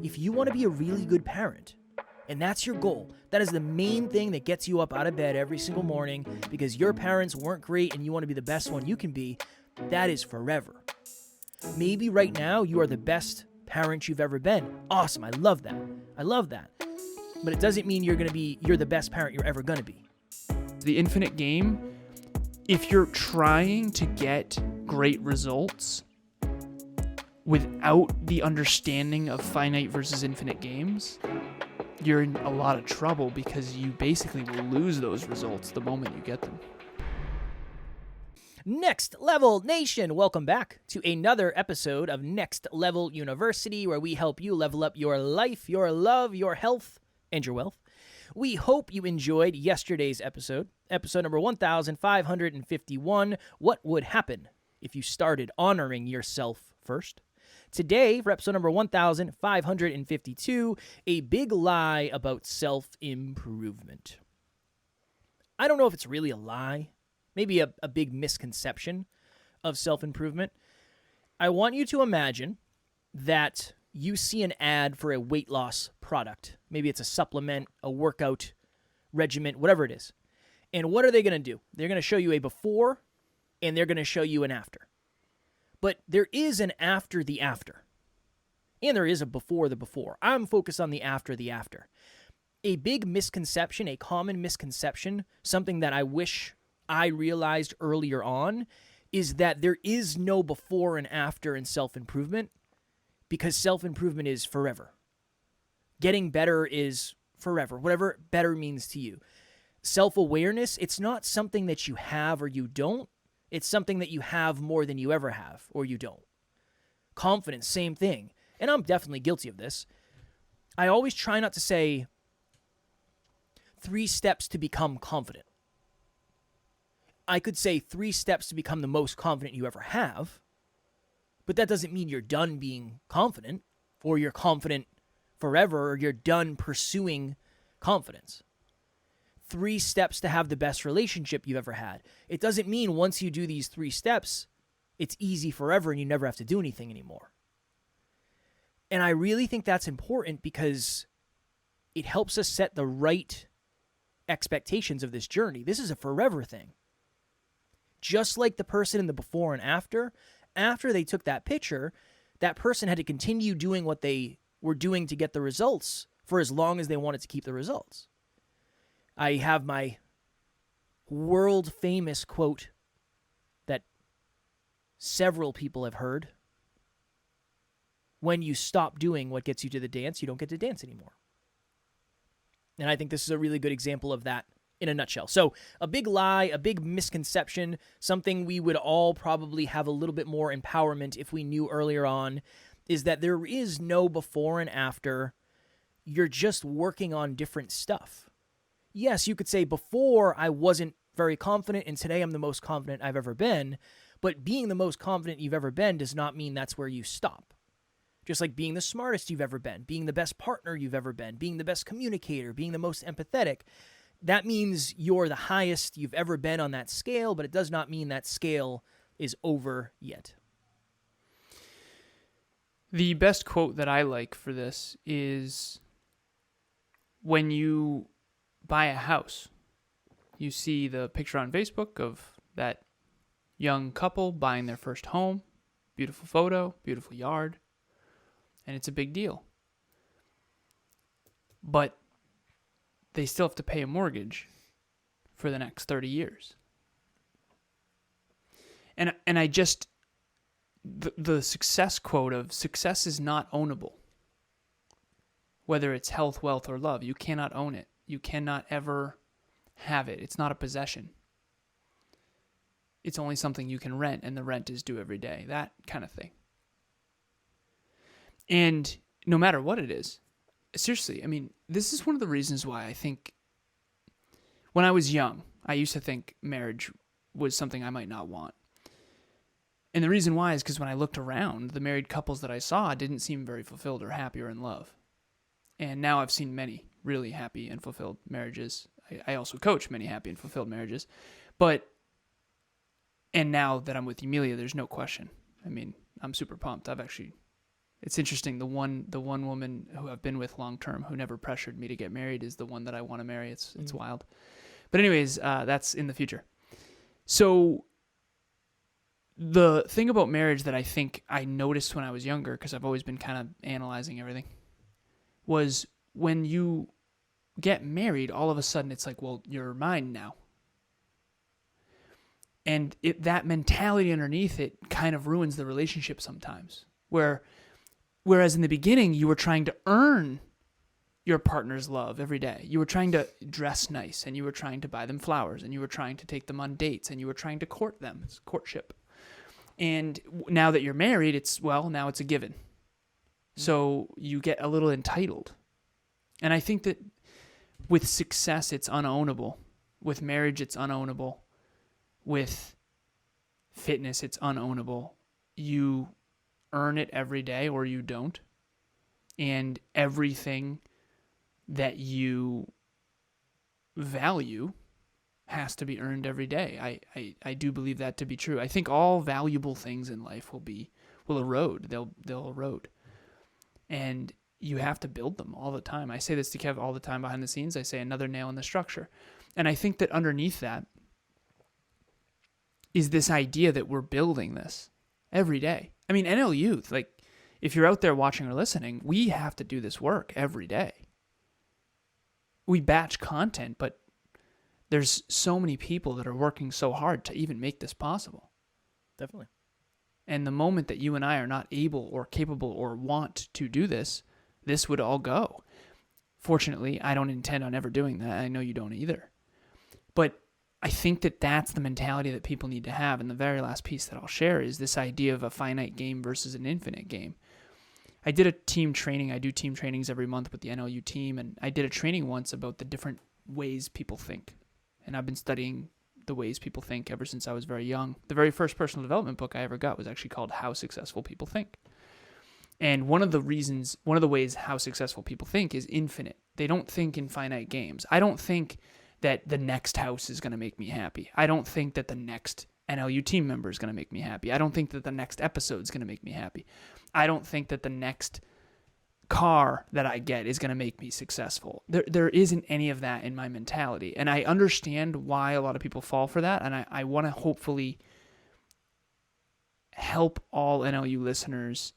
if you want to be a really good parent, and that's your goal, that is the main thing that gets you up out of bed every single morning because your parents weren't great and you want to be the best one you can be, that is forever. Maybe right now you are the best parent you've ever been. Awesome, I love that. But it doesn't mean you're the best parent you're ever going to be. The infinite game, if you're trying to get great results without the understanding of finite versus infinite games, you're in a lot of trouble because you basically will lose those results the moment you get them. Next Level Nation, welcome back to another episode of Next Level University, where we help you level up your life, your love, your health, and your wealth. We hope you enjoyed yesterday's episode number 1551, What Would Happen If You Started Honoring Yourself First? Today, for episode number 1552, A Big Lie About Self-Improvement. I don't know if it's really a lie, maybe a big misconception of self-improvement. I want you to imagine that you see an ad for a weight loss product. Maybe it's a supplement, a workout regimen, whatever it is. And what are they going to do? They're going to show you a before, and they're going to show you an after. But there is an after the after. And there is a before the before. I'm focused on the after the after. A big misconception, a common misconception, something that I wish I realized earlier on, is that there is no before and after in self-improvement, because self-improvement is forever. Getting better is forever, whatever better means to you. Self-awareness, it's not something that you have or you don't. It's something that you have more than you ever have or you don't. Confidence, same thing. And I'm definitely guilty of this. I always try not to say 3 steps to become confident. I could say 3 steps to become the most confident you ever have, but that doesn't mean you're done being confident or you're confident forever or you're done pursuing confidence. 3 steps to have the best relationship you've ever had. It doesn't mean once you do these 3 steps, it's easy forever and you never have to do anything anymore. And I really think that's important because it helps us set the right expectations of this journey. This is a forever thing. Just like the person in the before and after they took that picture, that person had to continue doing what they were doing to get the results for as long as they wanted to keep the results. I have my world-famous quote that several people have heard. When you stop doing what gets you to the dance, you don't get to dance anymore. And I think this is a really good example of that in a nutshell. So a big lie, a big misconception, something we would all probably have a little bit more empowerment if we knew earlier on, is that there is no before and after. You're just working on different stuff. Yes, you could say before I wasn't very confident and today I'm the most confident I've ever been, but being the most confident you've ever been does not mean that's where you stop. Just like being the smartest you've ever been, being the best partner you've ever been, being the best communicator, being the most empathetic, that means you're the highest you've ever been on that scale, but it does not mean that scale is over yet. The best quote that I like for this is when you buy a house, you see the picture on Facebook of that young couple buying their first home, beautiful photo, beautiful yard, and it's a big deal. But they still have to pay a mortgage for the next 30 years. And I just, the success quote of success is not ownable. Whether it's health, wealth, or love, you cannot own it. You cannot ever have it. It's not a possession. It's only something you can rent, and the rent is due every day. That kind of thing. And no matter what it is, seriously, I mean, this is one of the reasons why I think when I was young, I used to think marriage was something I might not want. And the reason why is because when I looked around, the married couples that I saw didn't seem very fulfilled or happy or in love. And now I've seen many really happy and fulfilled marriages. I also coach many happy and fulfilled marriages. And now that I'm with Emilia, there's no question. I mean, I'm super pumped. I've actually It's interesting. The one woman who I've been with long term who never pressured me to get married is the one that I want to marry. It's wild. But anyways, that's in the future. So the thing about marriage that I think I noticed when I was younger, because I've always been kind of analyzing everything, was when you get married, all of a sudden it's like, well, you're mine now. And that mentality underneath it kind of ruins the relationship sometimes. Whereas in the beginning, you were trying to earn your partner's love every day. You were trying to dress nice, and you were trying to buy them flowers, and you were trying to take them on dates, and you were trying to court them. It's courtship. And now that you're married, now it's a given. So you get a little entitled. And I think that with success, it's unownable. With marriage, it's unownable. With fitness, it's unownable. You earn it every day or you don't. And everything that you value has to be earned every day. I do believe that to be true. I think all valuable things in life will erode. They'll erode. And you have to build them all the time. I say this to Kev all the time behind the scenes. I say another nail in the structure. And I think that underneath that is this idea that we're building this every day. I mean, NL Youth, like, if you're out there watching or listening, we have to do this work every day. We batch content, but there's so many people that are working so hard to even make this possible. Definitely. And the moment that you and I are not able or capable or want to do this, this would all go. Fortunately, I don't intend on ever doing that. I know you don't either. But I think that that's the mentality that people need to have. And the very last piece that I'll share is this idea of a finite game versus an infinite game. I did a team training. I do team trainings every month with the NLU team. And I did a training once about the different ways people think. And I've been studying the ways people think ever since I was very young. The very first personal development book I ever got was actually called How Successful People Think. And one of the ways how successful people think is infinite. They don't think in finite games. I don't think that the next house is going to make me happy. I don't think that the next NLU team member is going to make me happy. I don't think that the next episode is going to make me happy. I don't think that the next car that I get is going to make me successful. There isn't any of that in my mentality. And I understand why a lot of people fall for that. And I want to hopefully help all NLU listeners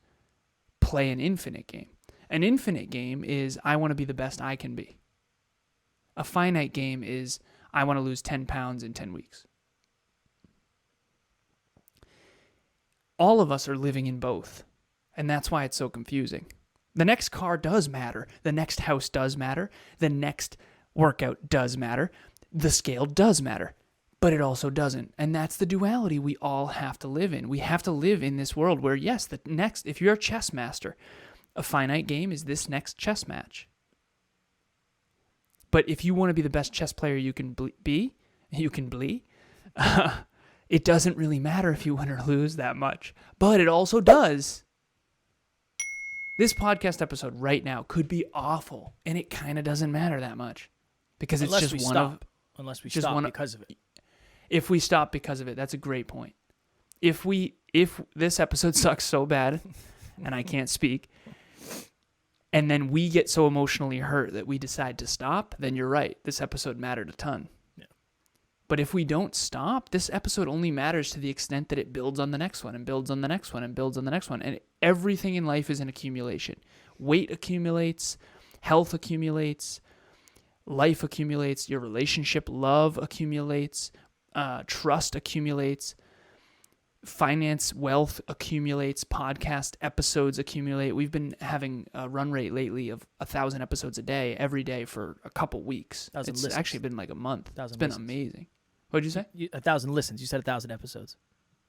play an infinite game. An infinite game is I want to be the best I can be. A finite game is I want to lose 10 pounds in 10 weeks. All of us are living in both. And that's why it's so confusing. The next car does matter. The next house does matter. The next workout does matter. The scale does matter. But it also doesn't. And that's the duality we all have to live in. We have to live in this world where, yes, if you're a chess master, a finite game is this next chess match. But if you want to be the best chess player you can be, it doesn't really matter if you win or lose that much. But it also does. This podcast episode right now could be awful, and it kind of doesn't matter that much because it's just unless we stop because of it. If we stop because of it, that's a great point. If this episode sucks so bad, and I can't speak, and then we get so emotionally hurt that we decide to stop, then you're right. This episode mattered a ton. Yeah. But if we don't stop, this episode only matters to the extent that it builds on the next one and builds on the next one and builds on the next one. And everything in life is an accumulation. Weight accumulates, health accumulates, life accumulates, your relationship, love accumulates, trust accumulates, finance, wealth accumulates, podcast episodes accumulate. We've been having a run rate lately of 1,000 episodes a day, every day for a couple weeks. It's actually been like a month. It's been amazing. What'd you say? 1,000 listens. You said 1,000 episodes.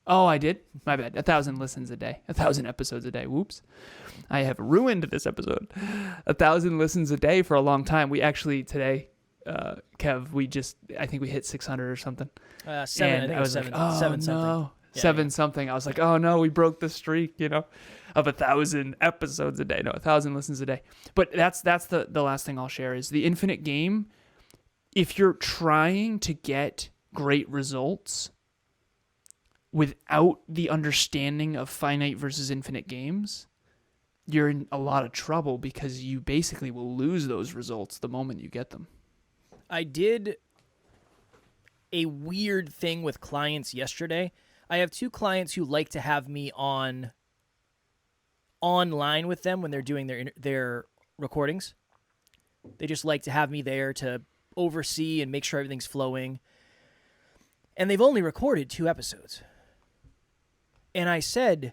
Oh, I did? My bad. 1,000 listens a day. 1,000 episodes a day. Whoops. I have ruined this episode. 1,000 listens a day for a long time. We actually today, Kev, I think we hit 600 or something. Seven. And I was seven, like, oh, seven no. something. Seven something. I was like, oh no, we broke the streak, of 1,000 episodes a day. No, 1,000 listens a day. But that's the last thing I'll share is the infinite game. If you're trying to get great results without the understanding of finite versus infinite games, you're in a lot of trouble because you basically will lose those results the moment you get them. I did a weird thing with clients yesterday. I have 2 clients who like to have me online with them when they're doing their recordings. They just like to have me there to oversee and make sure everything's flowing. And they've only recorded 2 episodes. And I said,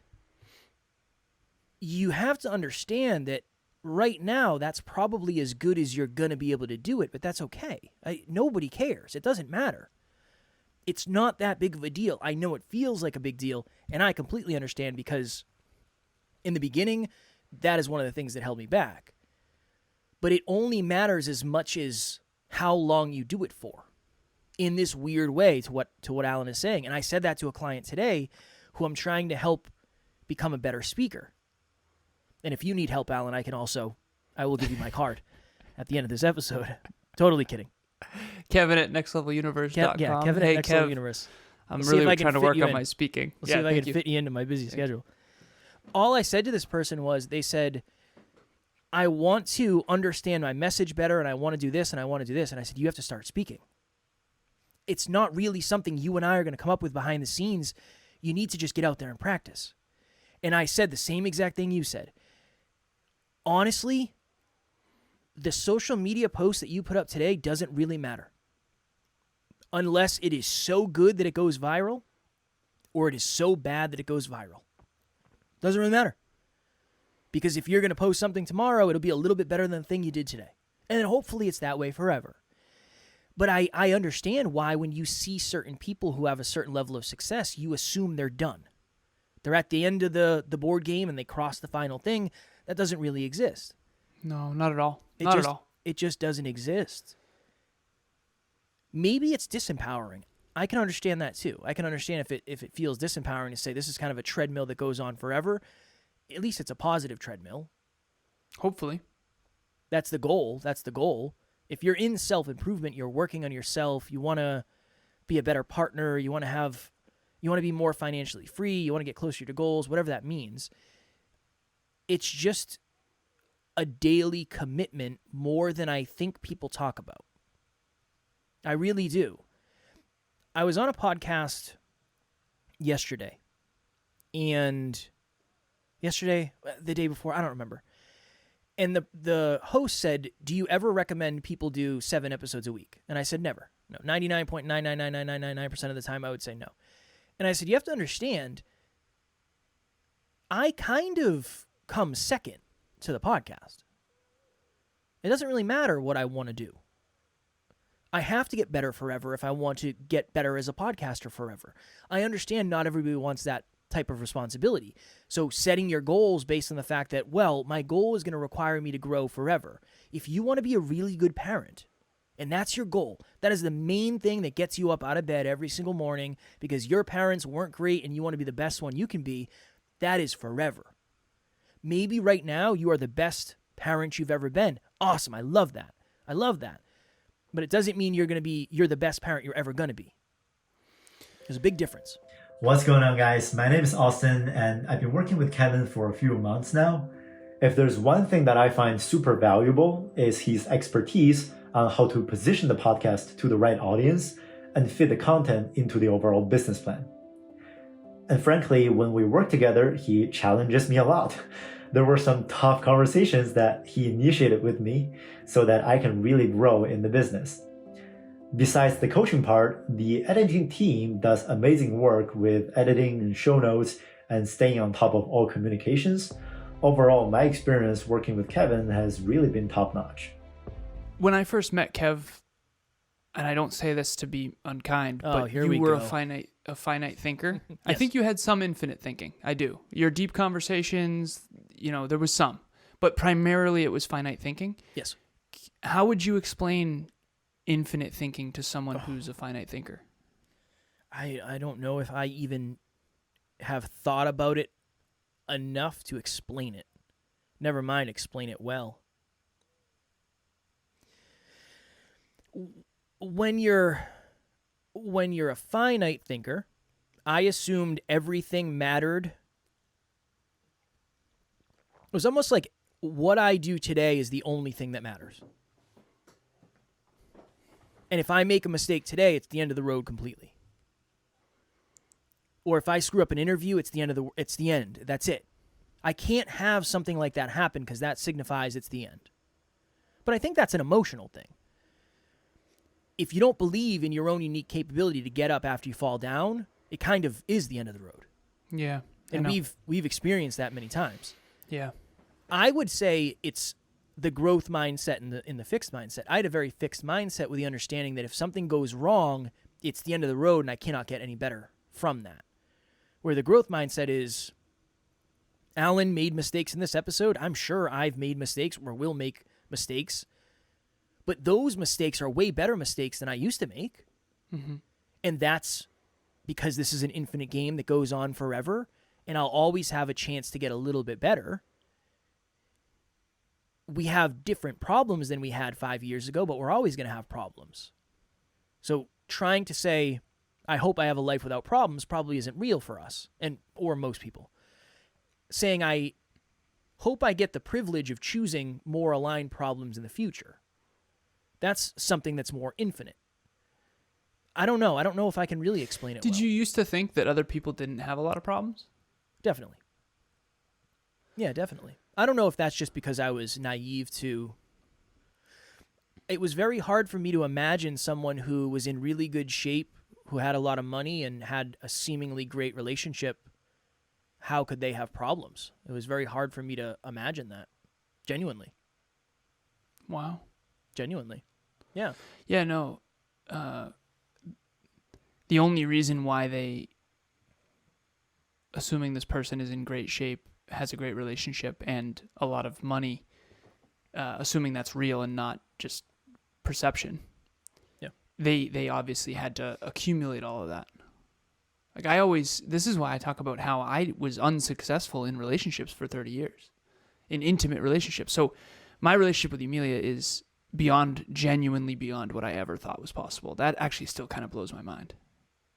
you have to understand that right now that's probably as good as you're going to be able to do it, but that's okay. Nobody cares. It doesn't matter. It's not that big of a deal. I know it feels like a big deal, and I completely understand because in the beginning, that is one of the things that held me back. But it only matters as much as how long you do it for, in this weird way to what Alan is saying. And I said that to a client today who I'm trying to help become a better speaker. And if you need help, Alan, I will give you my card at the end of this episode. Totally kidding. Kevin at nextleveluniverse.com. Yeah, Kevin at Next Level Universe. I'm really trying to work on my speaking. We'll see if I can fit you into my busy schedule. All I said to this person was, they said, I want to understand my message better, and I want to do this, and I want to do this. And I said, you have to start speaking. It's not really something you and I are going to come up with behind the scenes. You need to just get out there and practice. And I said the same exact thing you said. Honestly, the social media post that you put up today doesn't really matter. Unless it is so good that it goes viral, or it is so bad that it goes viral. Doesn't really matter. Because if you're going to post something tomorrow, it'll be a little bit better than the thing you did today. And then hopefully it's that way forever. But I understand why when you see certain people who have a certain level of success, you assume they're done. They're at the end of the board game and they cross the final thing. That doesn't really exist. No, not at all. It just doesn't exist. Maybe it's disempowering. I can understand that too. I can understand if it feels disempowering to say this is kind of a treadmill that goes on forever. At least it's a positive treadmill. Hopefully. That's the goal. If you're in self-improvement, you're working on yourself, you want to be a better partner, you want to be more financially free, you want to get closer to goals, whatever that means. It's just a daily commitment more than I think people talk about. I really do. I was on a podcast yesterday, the day before, I don't remember. And the host said, do you ever recommend people do 7 episodes a week? And I said, never. No, 99.9999999% of the time I would say no. And I said, you have to understand, I kind of come second to the podcast. It doesn't really matter what I want to do. I have to get better forever if I want to get better as a podcaster forever. I understand not everybody wants that type of responsibility. So setting your goals based on the fact that, well, my goal is going to require me to grow forever. If you want to be a really good parent, and that's your goal, that is the main thing that gets you up out of bed every single morning because your parents weren't great and you want to be the best one you can be, that is forever. Maybe right now you are the best parent you've ever been. Awesome. I love that. But it doesn't mean you're the best parent you're ever going to be. There's a big difference. What's going on, guys? My name is Austin, and I've been working with Kevin for a few months now. If there's one thing that I find super valuable is his expertise on how to position the podcast to the right audience and fit the content into the overall business plan. And frankly, when we work together, he challenges me a lot. There were some tough conversations that he initiated with me so that I can really grow in the business. Besides the coaching part, the editing team does amazing work with editing and show notes and staying on top of all communications. Overall, my experience working with Kevin has really been top-notch. When I first met Kev, and I don't say this to be unkind, but you were a finite thinker. Yes. I think you had some infinite thinking. I do. Your deep conversations, there was some, but primarily it was finite thinking. Yes. How would you explain infinite thinking to someone who's a finite thinker? I don't know if I even have thought about it enough to explain it. Never mind explain it well. When you're a finite thinker, I assumed everything mattered It was almost like what I do today is the only thing that matters. And if I make a mistake today, it's the end of the road completely. Or if I screw up an interview, it's the end. That's it. I can't have something like that happen because that signifies it's the end. But I think that's an emotional thing. If you don't believe in your own unique capability to get up after you fall down, it kind of is the end of the road. Yeah. And we've experienced that many times. Yeah. I would say it's the growth mindset and in the fixed mindset. I had a very fixed mindset with the understanding that if something goes wrong, it's the end of the road and I cannot get any better from that. Where the growth mindset is, Alan made mistakes in this episode. I'm sure I've made mistakes or will make mistakes. But those mistakes are way better mistakes than I used to make. Mm-hmm. And that's because this is an infinite game that goes on forever. And I'll always have a chance to get a little bit better. We have different problems than we had 5 years ago, but we're always going to have problems. So trying to say, I hope I have a life without problems probably isn't real for us or most people. Saying I hope I get the privilege of choosing more aligned problems in the future. That's something that's more infinite. I don't know. I don't know if I can really explain it. Did well. you used to think that other people didn't have a lot of problems? Definitely. Yeah, definitely. I don't know if that's just because I was naive to... It was very hard for me to imagine someone who was in really good shape, who had a lot of money and had a seemingly great relationship. How could they have problems? It was very hard for me to imagine that. Genuinely. Wow. Genuinely. Yeah. Yeah, no. The only reason why they, assuming this person is in great shape, has a great relationship and a lot of money, assuming that's real and not just perception. Yeah. They obviously had to accumulate all of that. Like this is why I talk about how I was unsuccessful in relationships for 30 years, in intimate relationships. So my relationship with Emilia is genuinely beyond what I ever thought was possible. That actually still kind of blows my mind.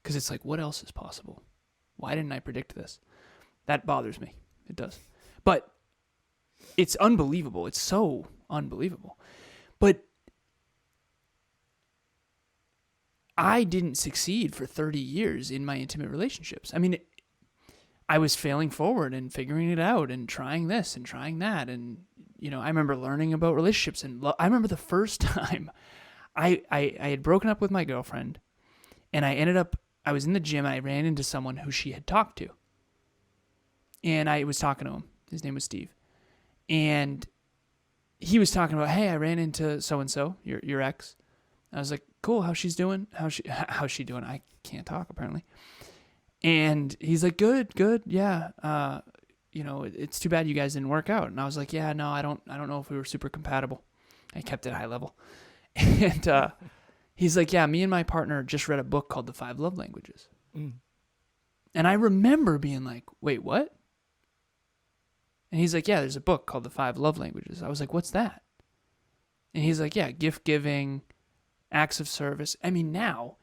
Because it's like, what else is possible? Why didn't I predict this? That bothers me. It does. But it's unbelievable. It's so unbelievable. But I didn't succeed for 30 years in my intimate relationships. I mean, I was failing forward and figuring it out and trying this and trying that. And, I remember learning about relationships. And I remember the first time I had broken up with my girlfriend and I was in the gym and I ran into someone who she had talked to. And I was talking to him. His name was Steve. And he was talking about, hey, I ran into so-and-so, your ex. I was like, cool, how's she doing? How's she doing? I can't talk, apparently. And he's like, good, yeah. It's too bad you guys didn't work out. And I was like, yeah, no, I don't know if we were super compatible. I kept it high level. And he's like, yeah, me and my partner just read a book called The 5 Love Languages. Mm. And I remember being like, wait, what? And he's like, yeah, there's a book called The 5 Love Languages. I was like, what's that? And he's like, yeah, gift giving, acts of service. I mean, now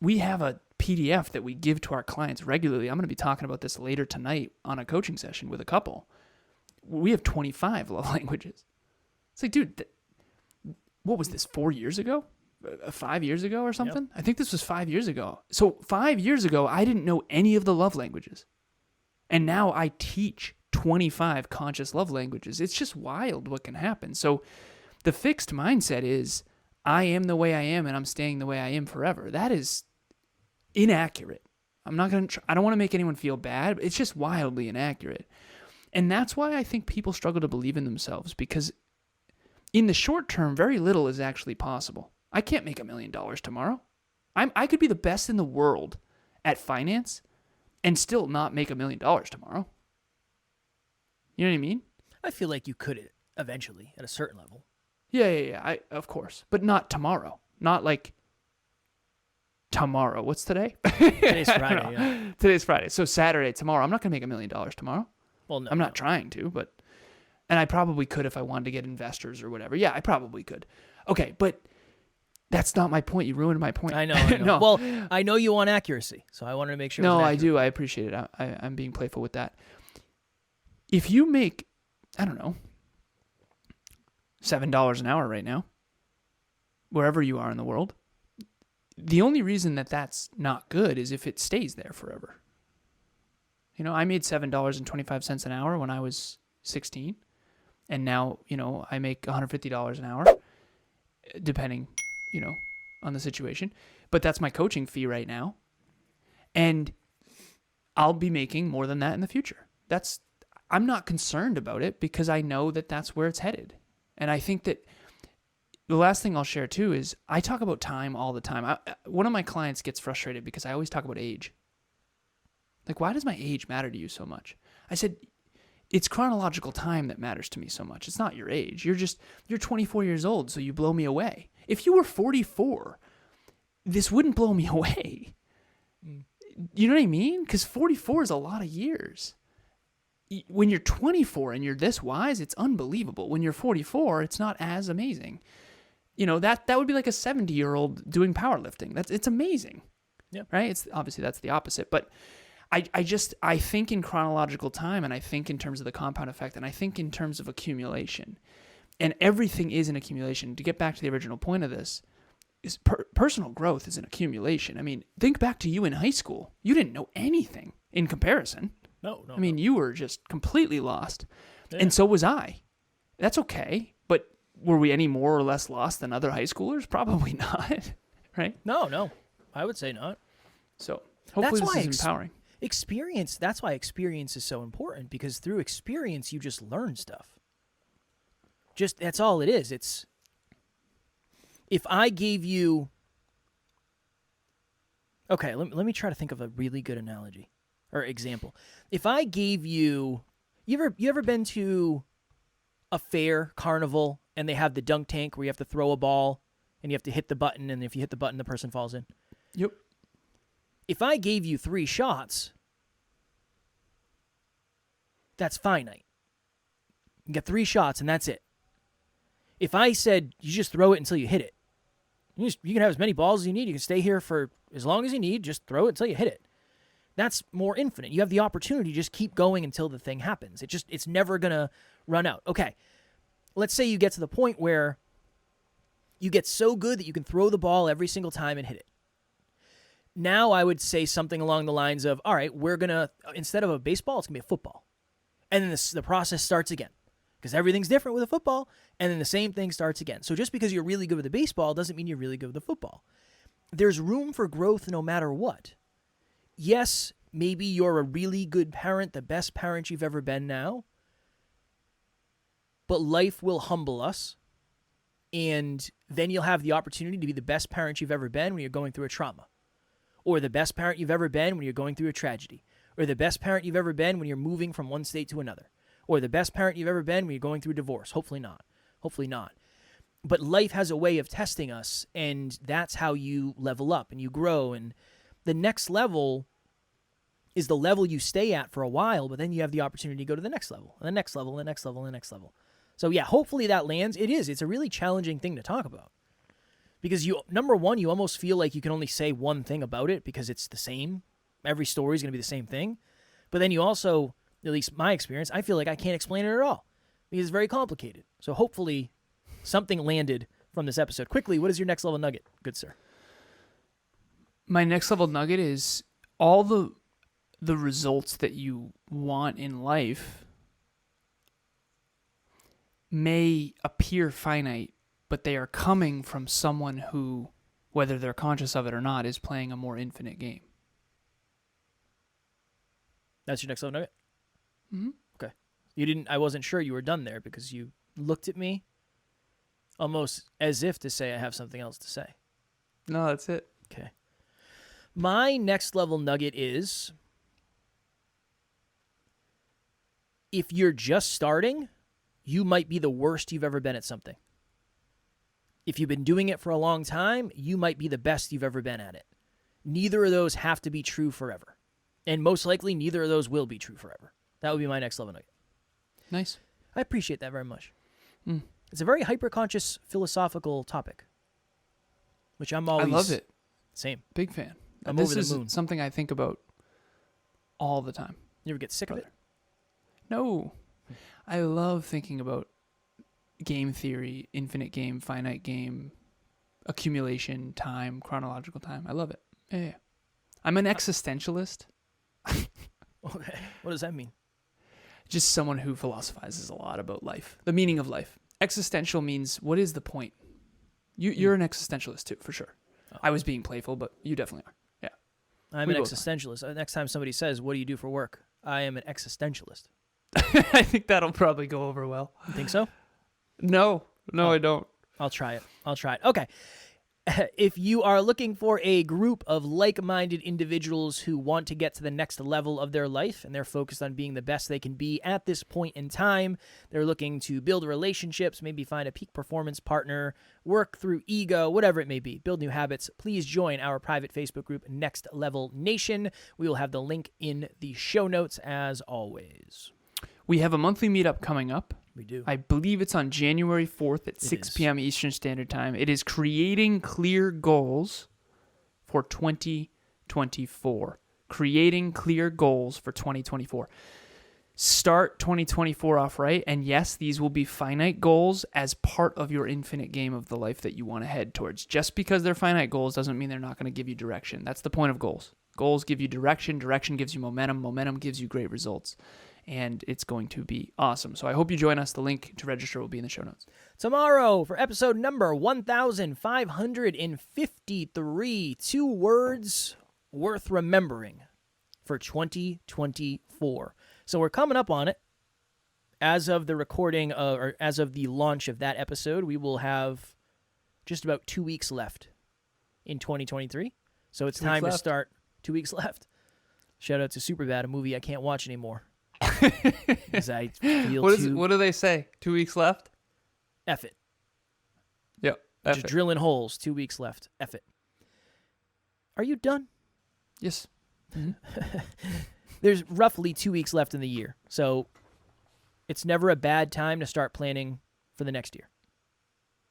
we have a PDF that we give to our clients regularly. I'm going to be talking about this later tonight on a coaching session with a couple. We have 25 love languages. It's like, dude, what was this, 4 years ago? 5 years ago or something? Yep. I think this was 5 years ago. So 5 years ago, I didn't know any of the love languages. And now I teach 25 conscious love languages. It's just wild what can happen. So the fixed mindset is, I am the way I am and I'm staying the way I am forever. That is inaccurate. I don't want to make anyone feel bad, but it's just wildly inaccurate. And that's why I think people struggle to believe in themselves, because in the short term, very little is actually possible. I can't make $1 million tomorrow. I could be the best in the world at finance and still not make $1 million tomorrow. You know what I mean? I feel like you could eventually at a certain level. Yeah. Of course. But not tomorrow. Not like tomorrow. What's today? Today's Friday, yeah. Today's Friday. So Saturday, tomorrow. I'm not going to make $1 million tomorrow. Well, no. I'm not trying to, but... And I probably could if I wanted to get investors or whatever. Yeah, I probably could. Okay, but that's not my point. You ruined my point. I know. No. Well, I know you want accuracy, so I wanted to make sure. No, I do. I appreciate it. I'm being playful with that. if you make, I don't know, $7 an hour right now, wherever you are in the world, the only reason that that's not good is if it stays there forever. You know, I made $7.25 an hour when I was 16, and now, you know, I make $150 an hour, depending, you know, on the situation. But that's my coaching fee right now, and I'll be making more than that in the future. I'm not concerned about it because I know that that's where it's headed. And I think that the last thing I'll share too is I talk about time all the time. One of my clients gets frustrated because I always talk about age. Like, why does my age matter to you so much? I said, it's chronological time that matters to me so much. It's not your age. You're 24 years old, so you blow me away. If you were 44, this wouldn't blow me away. You know what I mean? Because 44 is a lot of years. When you're 24 and you're this wise, it's unbelievable. When you're 44, it's not as amazing. You know, that would be like a 70-year-old doing powerlifting. It's amazing. Yeah. Right? It's obviously that's the opposite. But I think in chronological time, and I think in terms of the compound effect, and I think in terms of accumulation. And everything is an accumulation. To get back to the original point of this, is personal growth is an accumulation. I mean, think back to you in high school. You didn't know anything in comparison. No. I mean, you were just completely lost. Yeah. And so was I. That's okay. But were we any more or less lost than other high schoolers? Probably not. Right? No. I would say not. So hopefully That's why this is empowering. That's why experience is so important, because through experience, you just learn stuff. That's all it is. It's, if I gave you, okay, let me try to think of a really good analogy or example. If I gave you ever been to a fair, carnival, and they have the dunk tank where you have to throw a ball and you have to hit the button, and if you hit the button, the person falls in? Yep. If I gave you 3 shots, that's finite. You get 3 shots and that's it. If I said you just throw it until you hit it, you can have as many balls as you need. You can stay here for as long as you need. Just throw it until you hit it. That's more infinite. You have the opportunity to just keep going until the thing happens. It's never going to run out. Okay, let's say you get to the point where you get so good that you can throw the ball every single time and hit it. Now I would say something along the lines of, all right, we're going to, instead of a baseball, it's going to be a football. And then the process starts again, because everything's different with a football, and then the same thing starts again. So just because you're really good with the baseball doesn't mean you're really good with the football. There's room for growth no matter what. Yes, maybe you're a really good parent, the best parent you've ever been now, but life will humble us, and then you'll have the opportunity to be the best parent you've ever been when you're going through a trauma, or the best parent you've ever been when you're going through a tragedy, or the best parent you've ever been when you're moving from one state to another, or the best parent you've ever been when you're going through divorce. Hopefully not. But life has a way of testing us, and that's how you level up and you grow. And the next level is the level you stay at for a while, but then you have the opportunity to go to the next level, and the next level, and the next level, and the next level. So yeah, hopefully that lands. It's a really challenging thing to talk about. Because number one, you almost feel like you can only say one thing about it because it's the same. Every story is going to be the same thing. But then you also, at least my experience, I feel like I can't explain it at all because it's very complicated. So hopefully something landed from this episode. Quickly, what is your next level nugget, good sir? My next level nugget is all the results that you want in life may appear finite, but they are coming from someone who, whether they're conscious of it or not, is playing a more infinite game. That's your next level nugget? Mm-hmm. Okay. I wasn't sure you were done there because you looked at me almost as if to say I have something else to say. No, that's it. Okay. My next level nugget is, if you're just starting, you might be the worst you've ever been at something. If you've been doing it for a long time, you might be the best you've ever been at it. Neither of those have to be true forever. And most likely, neither of those will be true forever. That would be my next level nugget. Nice. I appreciate that very much. It's a very hyper-conscious philosophical topic, which I'm always... I love it. Same. Big fan. I'm This over the is moon. something I think about all the time. You ever get sick of it? No. I love thinking about game theory, infinite game, finite game, accumulation, time, chronological time. I love it. Yeah. I'm an existentialist. Okay. What does that mean? Just someone who philosophizes a lot about life, the meaning of life. Existential means, what is the point? You're an existentialist too, for sure. Oh. I was being playful, but you definitely are. Yeah. I'm an existentialist. Next time somebody says, what do you do for work? I am an existentialist. I think that'll probably go over well. You think so? No, I don't. I'll try it. Okay. If you are looking for a group of like-minded individuals who want to get to the next level of their life and they're focused on being the best they can be at this point in time, they're looking to build relationships, maybe find a peak performance partner, work through ego, whatever it may be, build new habits, please join our private Facebook group, Next Level Nation. We will have the link in the show notes as always. We have a monthly meetup coming up. We do. I believe it's on January 4th at 6 p.m. Eastern Standard Time. It is creating clear goals for 2024. Creating clear goals for 2024. Start 2024 off right. And yes, these will be finite goals as part of your infinite game of the life that you want to head towards. Just because they're finite goals doesn't mean they're not going to give you direction. That's the point of goals. Goals give you direction. Direction gives you momentum. Momentum gives you great results. And it's going to be awesome. So I hope you join us. The link to register will be in the show notes. Tomorrow, for episode number 1553, 2 words worth remembering for 2024. So we're coming up on it. As of the recording, or as of the launch of that episode, we will have just about 2 weeks left in 2023. So it's time to start. 2 weeks left. Shout out to Superbad, a movie I can't watch anymore. Because I feel what do they say? 2 weeks left? F it. Yep. Just drilling holes. 2 weeks left. F it. Are you done? Yes. Mm-hmm. There's roughly 2 weeks left in the year. So it's never a bad time to start planning for the next year,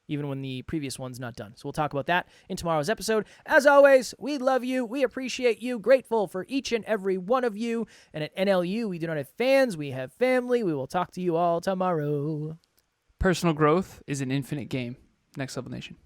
even when the previous one's not done. So we'll talk about that in tomorrow's episode. As always, we love you. We appreciate you. Grateful for each and every one of you. And at NLU, we do not have fans. We have family. We will talk to you all tomorrow. Personal growth is an infinite game. Next Level Nation.